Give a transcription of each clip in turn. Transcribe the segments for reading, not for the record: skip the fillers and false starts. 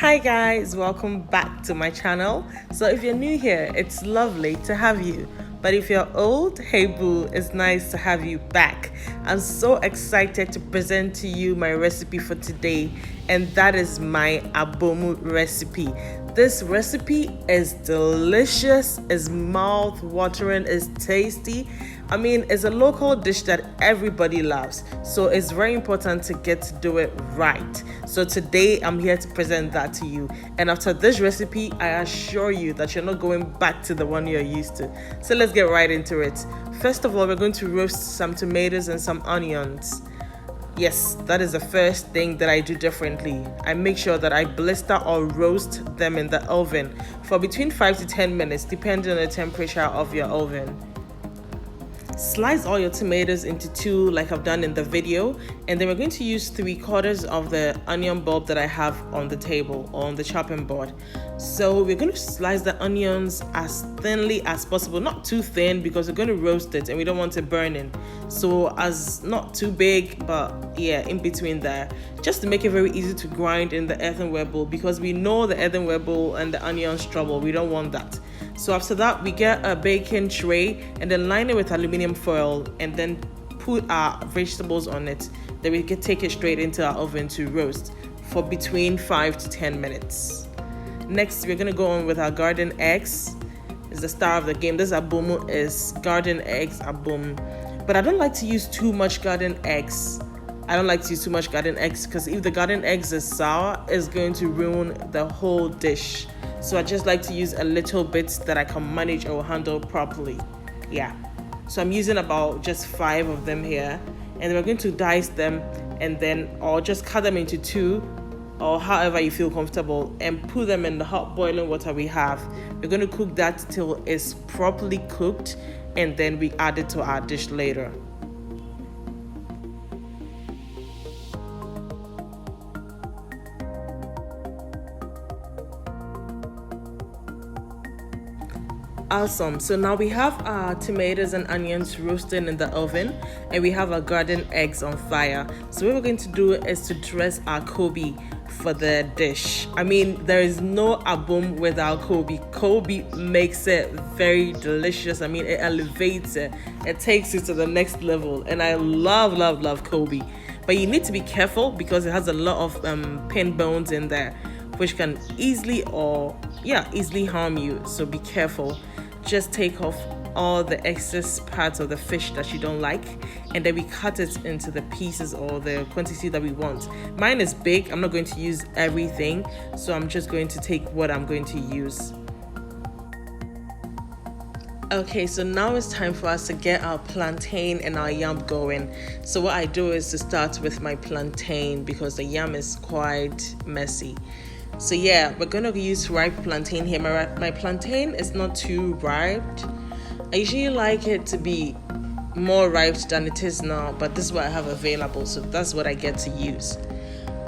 Hi guys, welcome back to my channel. So if you're new here, it's lovely to have you. But if you're old, hey boo, it's nice to have you back. I'm so excited to present to you my recipe for today, and that is my Abomu recipe. This recipe is delicious, is mouth-watering, is tasty. I mean, it's a local dish that everybody loves, so it's very important to get to do it right. So today I'm here to present that to you, and after this recipe I assure you that you're not going back to the one you're used to. So let's get right into it. First of all, we're going to roast some tomatoes and some onions. Yes, that is the first thing that I do differently. I make sure that I blister or roast them in the oven for between 5 to 10 minutes depending on the temperature of your oven. Slice all your tomatoes into two like I've done in the video, and then we're going to use 3/4 of the onion bulb that I have on the table or on the chopping board. So we're going to slice the onions as thinly as possible, not too thin because we're going to roast it and we don't want it burning. So as not too big, but yeah, in between there, just to make it very easy to grind in the earthenware bowl, because we know the earthenware bowl and the onions trouble. We don't want that. So after that, we get a baking tray and then line it with aluminum foil and then put our vegetables on it. Then we can take it straight into our oven to roast for between 5 to 10 minutes. Next, we're going to go on with our garden eggs. It's the star of the game. This Abomu is garden eggs Abomu. But I don't like to use too much garden eggs. Because if the garden eggs is sour, it's going to ruin the whole dish. So I just like to use a little bit that I can manage or handle properly. Yeah. So I'm using about just 5 of them here. And we're going to dice them and then, or just cut them into 2, or however you feel comfortable, and put them in the hot boiling water we have. We're going to cook that till it's properly cooked, and then we add it to our dish later. Awesome. So now we have our tomatoes and onions roasting in the oven, and we have our garden eggs on fire. So what we're going to do is to dress our Koobi for the dish. I mean, there is no Abomu without Koobi. Koobi makes it very delicious. I mean, it elevates it. It takes it to the next level, and I love Koobi. But you need to be careful because it has a lot of pin bones in there, which can easily harm you. So be careful. Just take off all the excess parts of the fish that you don't like, and then we cut it into the pieces or the quantity that we want. Mine is big. I'm not going to use everything, so I'm just going to take what I'm going to use. Okay, so now it's time for us to get our plantain and our yam going. So what I do is to start with my plantain because the yam is quite messy. So yeah, we're going to use ripe plantain here. My plantain is not too ripe. I usually like it to be more ripe than it is now, but this is what I have available, so that's what I get to use.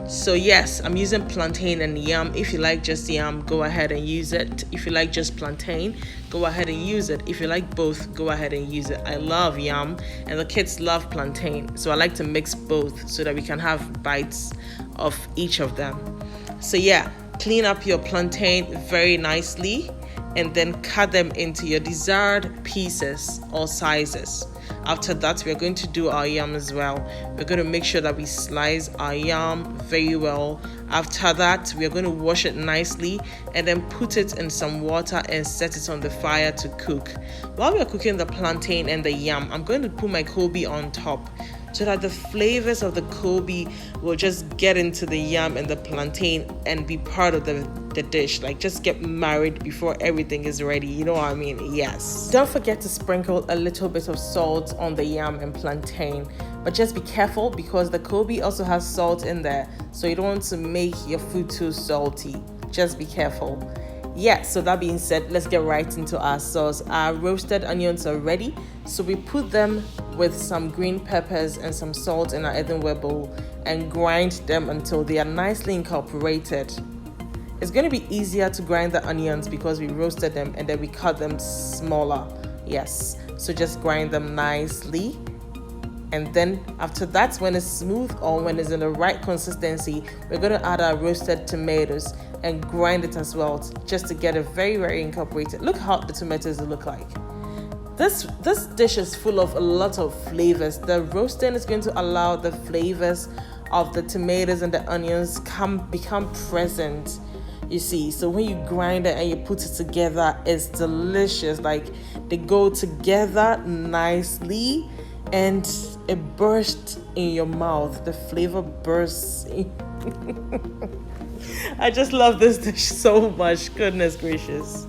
So yes, I'm using plantain and yam. If you like just yam, go ahead and use it. If you like just plantain, go ahead and use it. If you like both, go ahead and use it. I love yam and the kids love plantain, so I like to mix both so that we can have bites of each of them. So yeah, clean up your plantain very nicely and then cut them into your desired pieces or sizes. After that, we're going to do our yam as well. We're going to make sure that we slice our yam very well. After that, we're going to wash it nicely and then put it in some water and set it on the fire to cook. While we're cooking the plantain and the yam, I'm going to put my Koobi on top, so that the flavors of the Koobi will just get into the yam and the plantain and be part of the dish. Like, just get married before everything is ready. You know what I mean? Yes. Don't forget to sprinkle a little bit of salt on the yam and plantain. But just be careful because the Koobi also has salt in there. So you don't want to make your food too salty. Just be careful. Yeah, so that being said, let's get right into our sauce. Our roasted onions are ready, so we put them with some green peppers and some salt in our earthenware bowl and grind them until they are nicely incorporated. It's going to be easier to grind the onions because we roasted them and then we cut them smaller. Yes, so just grind them nicely And then after that, when it's smooth or when it's in the right consistency, we're going to add our roasted tomatoes and grind it as well, just to get it very, very incorporated. Look how the tomatoes look like. This dish is full of a lot of flavors. The roasting is going to allow the flavors of the tomatoes and the onions become present. You see, so when you grind it and you put it together, it's delicious. Like, they go together nicely and it bursts in your mouth. The flavor bursts in. I just love this dish so much. Goodness gracious.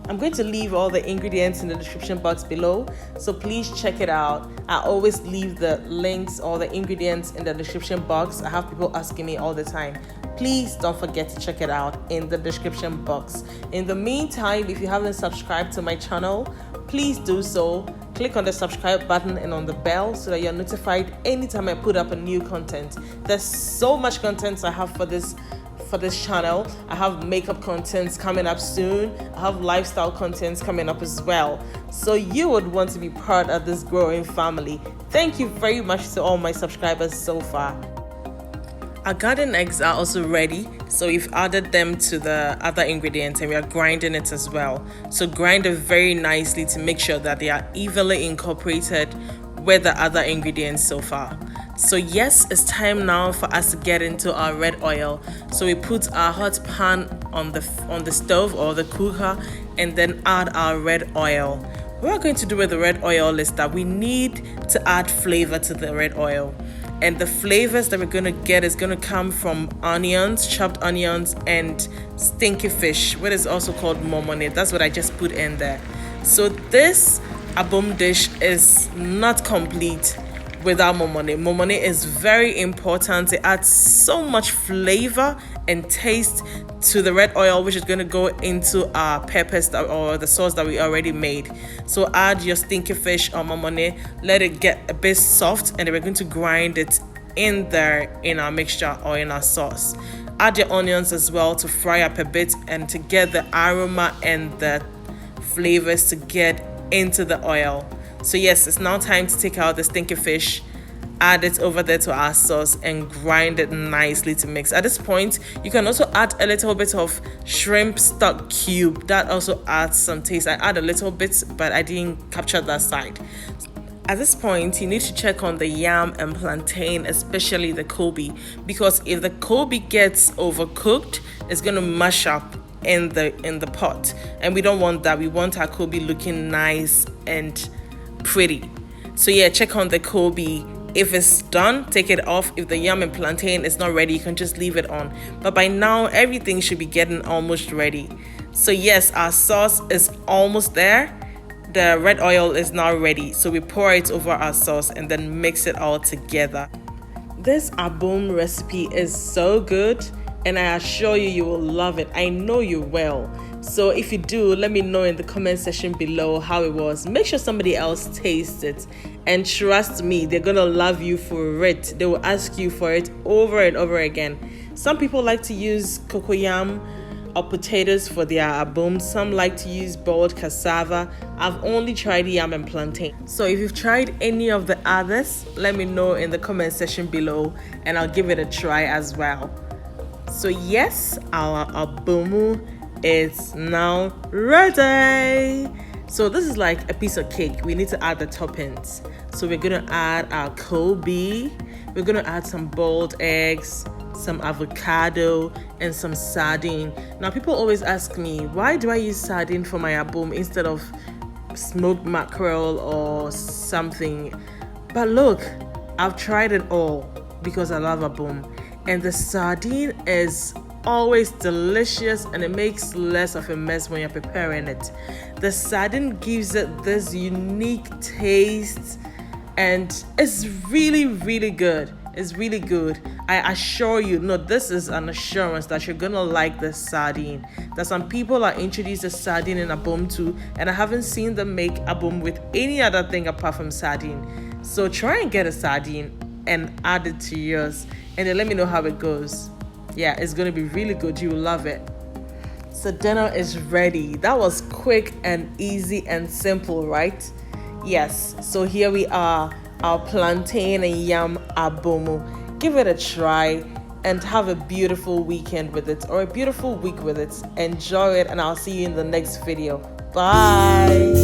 I'm going to leave all the ingredients in the description box below, so please check it out. I always leave the links or the ingredients in the description box. I have people asking me all the time. Please don't forget to check it out in the description box. In the meantime, if you haven't subscribed to my channel, please do so. Click on the subscribe button and on the bell so that you're notified anytime I put up a new content. There's so much content I have for this channel. I have makeup contents coming up soon. I have lifestyle contents coming up as well. So you would want to be part of this growing family. Thank you very much to all my subscribers so far. Our garden eggs are also ready, so we've added them to the other ingredients and we are grinding it as well. So grind it very nicely to make sure that they are evenly incorporated with the other ingredients so far. So yes, it's time now for us to get into our red oil. So we put our hot pan on the stove or the cooker and then add our red oil. What we're going to do with the red oil is that we need to add flavor to the red oil. And the flavors that we're going to get is going to come from onions, chopped onions, and stinky fish, what is also called momoni. That's what I just put in there. So this Abomu dish is not complete without momoni. Momoni is very important. It adds so much flavor and taste to the red oil, which is going to go into our peppers or the sauce that we already made. So add your stinky fish or momoni, let it get a bit soft, and then we're going to grind it in there in our mixture or in our sauce. Add your onions as well to fry up a bit and to get the aroma and the flavors to get into the oil. So yes, it's now time to take out the stinky fish, add it over there to our sauce and grind it nicely to mix. At this point, you can also add a little bit of shrimp stock cube. That also adds some taste. I add a little bit, but I didn't capture that side. At this point, you need to check on the yam and plantain, especially the Koobi, because if the Koobi gets overcooked, it's going to mash up in the pot, and we don't want that. We want our Koobi looking nice and pretty. So yeah, check on the Koobi. If it's done, take it off. If the yam and plantain is not ready, you can just leave it on. But by now, everything should be getting almost ready. So yes, our sauce is almost there. The red oil is now ready. So we pour it over our sauce and then mix it all together. This Abomu recipe is so good, and I assure you, you will love it. I know you will. So if you do, let me know in the comment section below how it was. Make sure somebody else tastes it, and trust me, they're gonna love you for it. They will ask you for it over and over again. Some people like to use cocoyam or potatoes for their abomu. Some like to use boiled cassava. I've only tried yam and plantain. So if you've tried any of the others, let me know in the comment section below and I'll give it a try as well. So yes, our abomu is now ready. So this is like a piece of cake. We need to add the toppings. So we're gonna add our Koobi. We're gonna add some boiled eggs, some avocado, and some sardine. Now people always ask me, why do I use sardine for my abomu instead of smoked mackerel or something? But look, I've tried it all because I love abomu, and the sardine is always delicious and it makes less of a mess when you're preparing it. The sardine gives it this unique taste and it's really, really good. It's really good. I assure you, no, this is an assurance that you're gonna like this sardine. That some people are introduced to sardine in abomu too, and I haven't seen them make abomu with any other thing apart from sardine. So try and get a sardine and add it to yours, and then let me know how it goes. Yeah, it's gonna be really good. You will love it. So dinner is ready. That was quick and easy and simple, right? Yes. So here we are. our plantain and yam abomu. Give it a try and have a beautiful weekend with it, or a beautiful week with it. Enjoy it, and I'll see you in the next video. Bye.